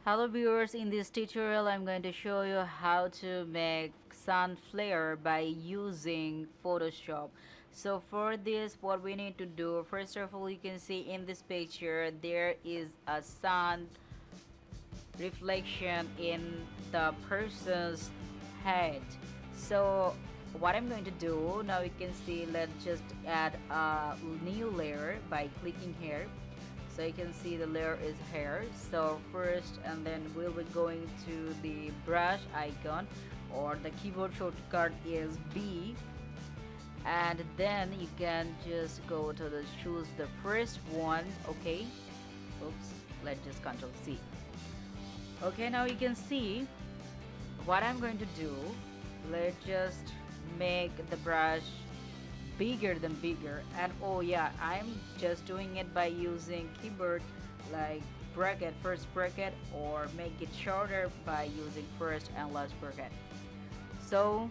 Hello viewers, in this tutorial I'm going to show you how to make sun flare by using Photoshop. So for this, what we need to do, first of all, you can see in this picture there is a sun reflection in the person's head. So what I'm going to do now, you can see, let's just add a new layer by clicking here. So you can see the layer is hair. So first, and then we'll be going to the brush icon, or the keyboard shortcut is B, and then you can just go to the choose the first one. Okay, oops, let's just control C. Okay, now you can see what I'm going to do. Let's just make the brush bigger than bigger, and oh yeah, I'm just doing it by using keyboard like bracket, first bracket, or make it shorter by using first and last bracket. So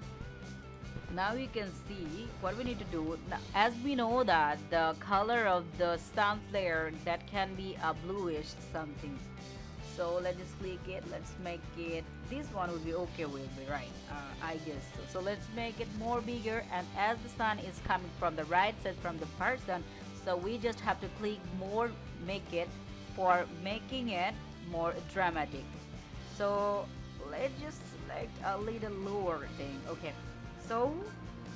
now you can see what we need to do. Now, as we know that the color of the sun flare, that can be a bluish something. So let's just click it, let's make it, this one will be okay with me, right? I guess so. So let's make it more bigger, and as the sun is coming from the right side from the person, so we just have to click more, make it, for making it more dramatic. So let's just select a little lower thing. Okay, so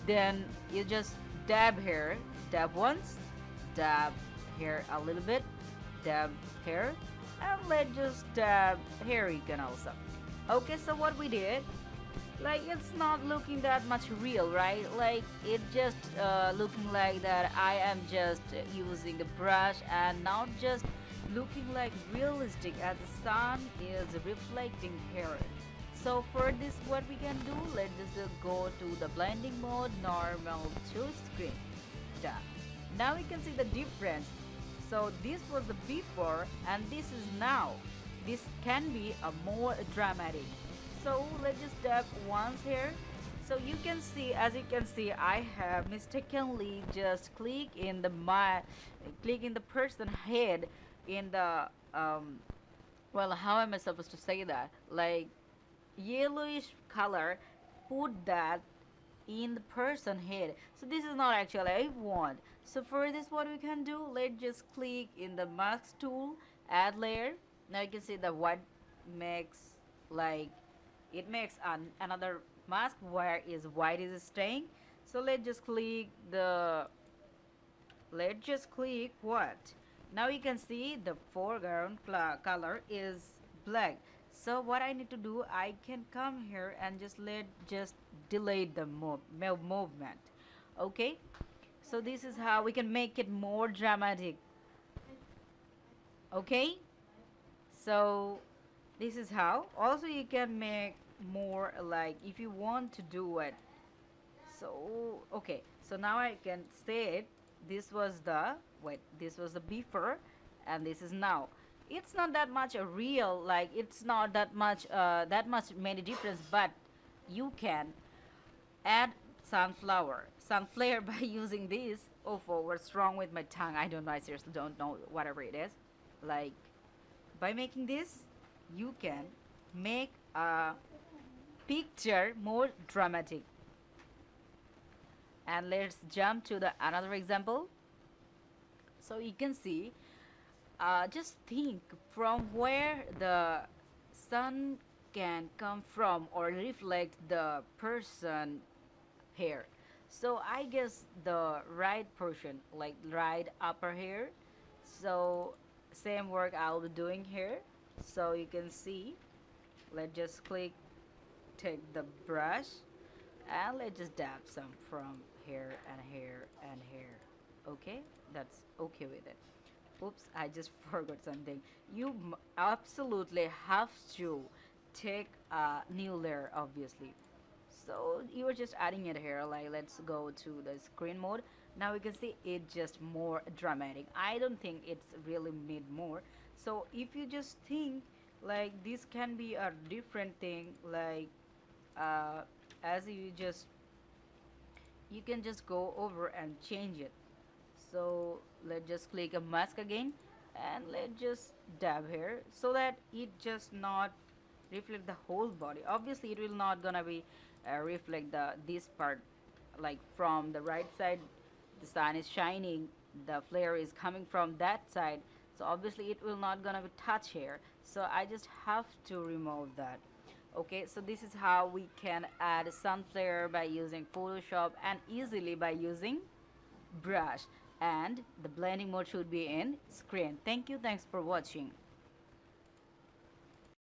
then you just dab here, dab once, dab here a little bit, dab here, and let's just dab here again also. Okay, so what we did, like, it's not looking that much real, right? Like, it just looking like that I am just using the brush and not just looking like realistic as the sun is reflecting here. So for this, what we can do, let's just go to the blending mode, normal to screen. Done. Now we can see the difference. So this was the before and this is now. This can be a more dramatic. So let's just tap once here. So you can see, as you can see, I have mistakenly just click in the person head in the well, how am I supposed to say that, like yellowish color, put that in the person head. So this is not actually I want. So for this, what we can do, let's just click in the mask tool, add layer. Now you can see the white makes, like, it makes another mask where is white is staying. So let's just click what. Now you can see the foreground color is black. So what I need to do, I can come here and just delay the movement. Okay, so this is how we can make it more dramatic. Okay, so this is how also you can make more, like, if you want to do it. So okay, so now I can say it, this was the, wait, this was the before and this is now. It's not that much a real, like, it's not that much many difference, but you can add sunflower by using this. Oh, for what's wrong with my tongue, I don't know, I seriously don't know, whatever it is. Like, by making this, you can make a picture more dramatic. And let's jump to the another example. So you can see, just think from where the sun can come from or reflect the person hair. So I guess the right portion, like right upper here. So same work I'll be doing here. So you can see, let's just click, take the brush, and let's just dab some from here and here and here. Okay, that's okay with it. Oops, I just forgot something. You absolutely have to take a new layer, obviously. So you are just adding it here, like, let's go to the screen mode. Now we can see it just more dramatic. I don't think it's really need more. So if you just think, like, this can be a different thing, like, uh, as you can just go over and change it. So let's just click a mask again, and let's just dab here so that it just not reflect the whole body. Obviously it will not gonna be reflect the this part, like from the right side the sun is shining, the flare is coming from that side, so obviously it will not gonna be touch here, so I just have to remove that. Okay, so this is how we can add sun flare by using Photoshop and easily by using brush, and the blending mode should be in screen. Thank you, thanks for watching.